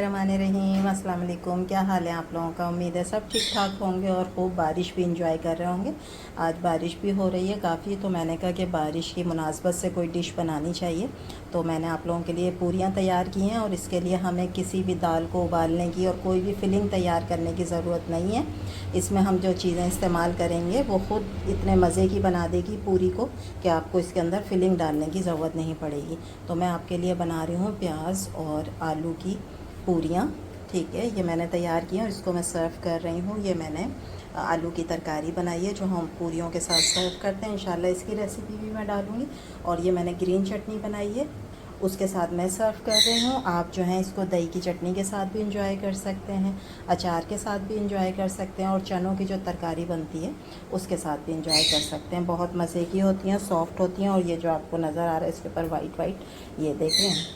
रहीम अस्सलाम वालेकुम। क्या हाल है आप लोगों का? उम्मीद है सब ठीक ठाक होंगे और खूब बारिश भी इंजॉय कर रहे होंगे। आज बारिश भी हो रही है काफ़ी, तो मैंने कहा कि बारिश की मुनासबत से कोई डिश बनानी चाहिए। तो मैंने आप लोगों के लिए पूरियाँ तैयार की हैं और इसके लिए हमें किसी भी दाल को उबालने की और कोई भी फिलिंग तैयार करने की ज़रूरत नहीं है। इसमें हम जो चीज़ें इस्तेमाल करेंगे वो ख़ुद इतने मज़े की बना देगी पूरी को कि आपको इसके अंदर फिलिंग डालने की ज़रूरत नहीं पड़ेगी। तो मैं आपके लिए बना रही हूँ प्याज और आलू की पूरियाँ। ठीक है, ये मैंने तैयार की हैं और इसको मैं सर्व कर रही हूँ। ये मैंने आलू की तरकारी बनाई है जो हम पूरियों के साथ सर्व करते हैं। इंशाल्लाह इसकी रेसिपी भी मैं डालूँगी। और ये मैंने ग्रीन चटनी बनाई है, उसके साथ मैं सर्व कर रही हूँ। आप जो है इसको दही की चटनी के साथ भी इंजॉय कर सकते हैं, अचार के साथ भी इंजॉय कर सकते हैं और चनों की जो तरकारी बनती है उसके साथ भी इंजॉय कर सकते हैं। बहुत मज़े की होती हैं, सॉफ्ट होती हैं। और ये जो आपको नज़र आ रहा है इसके ऊपर वाइट वाइट, ये देख रहे हैं,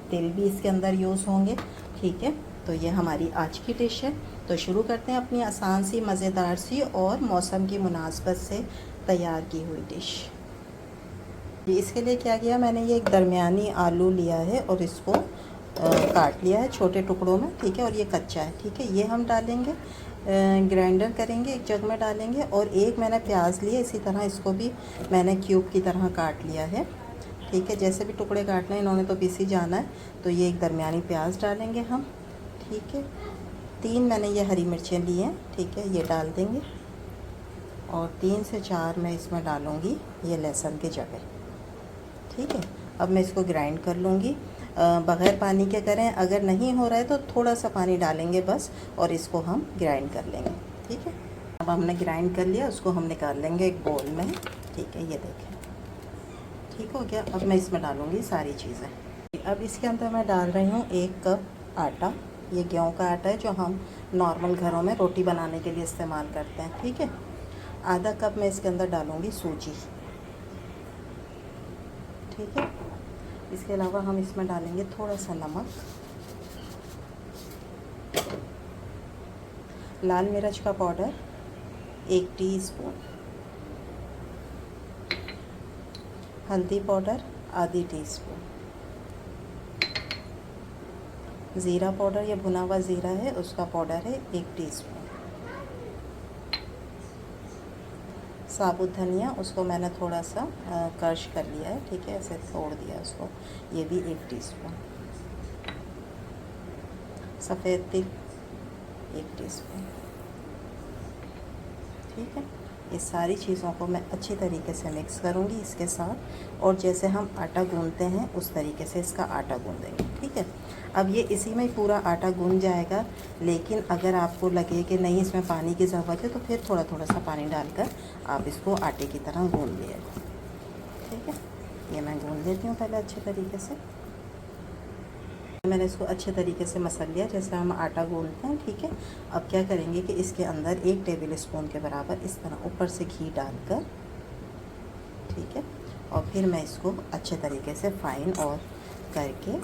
तिल भी इसके अंदर यूज़ होंगे। ठीक है, तो ये हमारी आज की डिश है। तो शुरू करते हैं अपनी आसान सी, मज़ेदार सी और मौसम की मुनासबत से तैयार की हुई डिश। इसके लिए क्या किया मैंने, ये एक दरमियानी आलू लिया है और इसको काट लिया है छोटे टुकड़ों में। ठीक है, और ये कच्चा है। ठीक है, ये हम डालेंगे, ग्राइंडर करेंगे, एक जग में डालेंगे। और एक मैंने प्याज लिया, इसी तरह इसको भी मैंने क्यूब की तरह काट लिया है। ठीक है, जैसे भी टुकड़े काटने हैं इन्होंने तो पीसी जाना है। तो ये एक दरमियानी प्याज डालेंगे हम। ठीक है, 3 मैंने ये हरी मिर्चें ली हैं। ठीक है, ये डाल देंगे। और 3 से 4 मैं इसमें डालूँगी ये लहसुन की जगह। ठीक है, अब मैं इसको ग्राइंड कर लूँगी। बग़ैर पानी के करें, अगर नहीं हो रहा है तो थोड़ा सा पानी डालेंगे बस, और इसको हम ग्राइंड कर लेंगे। ठीक है, अब हमने ग्राइंड कर लिया, उसको हम निकाल लेंगे एक बोल में। ठीक है, ये देखें, ठीक हो गया। अब मैं इसमें डालूँगी सारी चीज़ें। अब इसके अंदर मैं डाल रही हूँ 1 कप आटा। ये गेहूँ का आटा है जो हम नॉर्मल घरों में रोटी बनाने के लिए इस्तेमाल करते हैं। ठीक है, आधा कप मैं इसके अंदर डालूँगी सूजी। ठीक है, इसके अलावा हम इसमें डालेंगे थोड़ा सा नमक, लाल मिर्च का पाउडर 1 टीस्पून, हल्दी पाउडर आधी टीस्पून, ज़ीरा पाउडर, ये भुना हुआ ज़ीरा है उसका पाउडर है 1 टीस्पून, साबुत धनिया, उसको मैंने थोड़ा सा क्रश कर लिया है। ठीक है, ऐसे तोड़ दिया उसको, ये भी 1 टीस्पून, सफ़ेद तिल 1 टीस्पून। ठीक है, ये सारी चीज़ों को मैं अच्छी तरीके से मिक्स करूँगी इसके साथ, और जैसे हम आटा गूंदते हैं उस तरीके से इसका आटा गूंदेंगे। ठीक है, अब ये इसी में ही पूरा आटा गूंद जाएगा, लेकिन अगर आपको लगे कि नहीं इसमें पानी की ज़रूरत है तो फिर थोड़ा थोड़ा सा पानी डालकर आप इसको आटे की तरह गूंद लिएगा। ठीक है, ये मैं गूंद लेती हूँ पहले अच्छे तरीके से। मैंने इसको अच्छे तरीके से मसल लिया जैसे हम आटा गूंदते हैं। ठीक है, अब क्या करेंगे कि इसके अंदर 1 टेबल स्पून के बराबर इस तरह ऊपर से घी डालकर, ठीक है, और फिर मैं इसको अच्छे तरीके से फाइन और करके,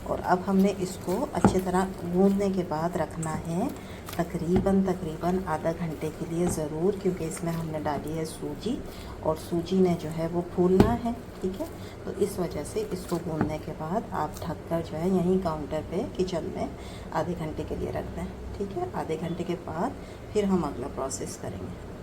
और अब हमने इसको अच्छी तरह गूंदने के बाद रखना है तकरीबन आधा घंटे के लिए ज़रूर, क्योंकि इसमें हमने डाली है सूजी और सूजी ने जो है वो फूलना है। ठीक है, तो इस वजह से इसको गूंदने के बाद आप ढककर जो है यहीं काउंटर पे किचन में आधे घंटे के लिए रख दें। ठीक है, आधे घंटे के बाद फिर हम अगला प्रोसेस करेंगे।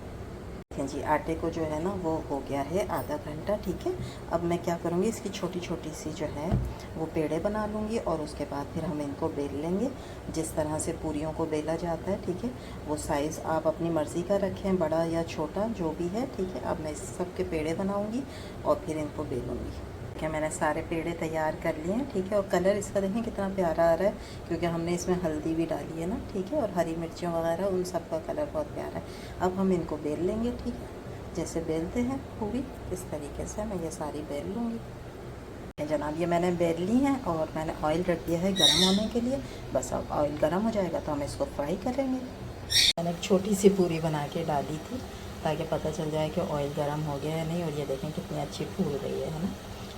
देखें जी, आटे को जो है ना वो हो गया है आधा घंटा। ठीक है, अब मैं क्या करूँगी, इसकी छोटी छोटी सी जो है वो पेड़े बना लूँगी और उसके बाद फिर हम इनको बेल लेंगे जिस तरह से पूरियों को बेला जाता है। ठीक है, वो साइज़ आप अपनी मर्ज़ी का रखें, बड़ा या छोटा जो भी है। ठीक है, अब मैं इस सब के पेड़े बनाऊँगी और फिर इनको बेलूँगी। ठीक है, मैंने सारे पेड़े तैयार कर लिए हैं। ठीक है, और कलर इसका देखें कितना प्यारा आ रहा है, क्योंकि हमने इसमें हल्दी भी डाली है ना। ठीक है, और हरी मिर्चियों वगैरह उन सब का कलर बहुत प्यारा है। अब हम इनको बेल लेंगे। ठीक है, जैसे बेलते हैं पूरी, इस तरीके से मैं ये सारी बेल लूँगी। जनाब, ये मैंने बेल ली हैं और मैंने ऑयल रख दिया है गर्म होने के लिए। बस अब ऑयल गर्म हो जाएगा तो हम इसको फ्राई करेंगे। मैंने एक छोटी सी पूरी बना के डाली थी ताकि पता चल जाए कि ऑयल गर्म हो गया है नहीं, और ये देखें कितनी अच्छी फूल गई है ना।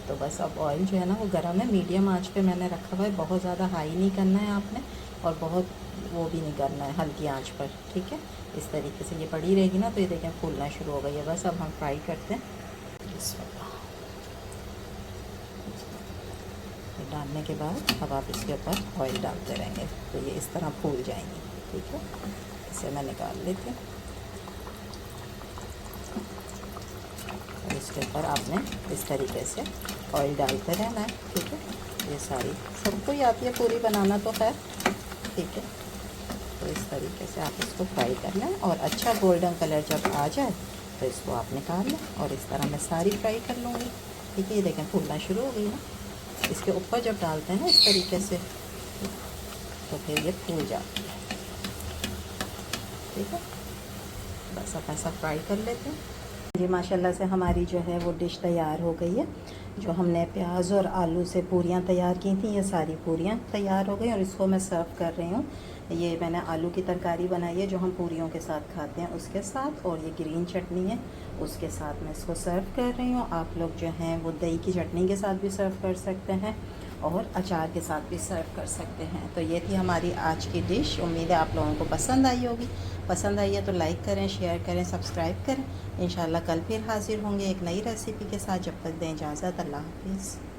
तो बस अब ऑयल जो है ना वो गर्म है, मीडियम आंच पे मैंने रखा हुआ है। बहुत ज़्यादा हाई नहीं करना है आपने, और बहुत वो भी नहीं करना है, हल्की आंच पर। ठीक है, इस तरीके से ये पड़ी रहेगी ना तो ये देखें फूलना शुरू हो गई है। बस अब हम फ्राई करते हैं। डालने के बाद अब आप इसके ऊपर ऑयल डालते रहेंगे तो ये इस तरह फूल जाएंगी। ठीक है, इसे मैं निकाल लेती हूँ। और इसके ऊपर आपने इस तरीके से ऑयल डालते रहना है। ठीक है, ये सारी सबको ही आती है पूरी बनाना तो खैर। ठीक है, तो इस तरीके से आप इसको फ्राई करना है और अच्छा गोल्डन कलर जब आ जाए तो इसको आप निकाल लें। और इस तरह मैं सारी फ्राई कर लूँगी। ठीक है, ये देखें फूलना शुरू हो गई ना। इसके ऊपर जब डालते हैं ना इस तरीके से तो फिर ये फूल जाती है। ठीक है, बस अब ऐसा फ्राई कर लेते हैं। जी माशाल्लाह से हमारी जो है वो डिश तैयार हो गई है। जो हमने प्याज और आलू से पूरियाँ तैयार की थी, ये सारी पूरियाँ तैयार हो गई और इसको मैं सर्व कर रही हूँ। ये मैंने आलू की तरकारी बनाई है जो हम पूरियों के साथ खाते हैं उसके साथ, और ये ग्रीन चटनी है उसके साथ मैं इसको सर्व कर रही हूँ। आप लोग जो हैं वो दही की चटनी के साथ भी सर्व कर सकते हैं और अचार के साथ भी सर्व कर सकते हैं। तो ये थी हमारी आज की डिश। उम्मीद है आप लोगों को पसंद आई होगी। पसंद आई है तो लाइक करें, शेयर करें, सब्सक्राइब करें। इंशाल्लाह कल फिर हाजिर होंगे एक नई रेसिपी के साथ। जब तक दें इजाज़त, अल्लाह हाफिज़।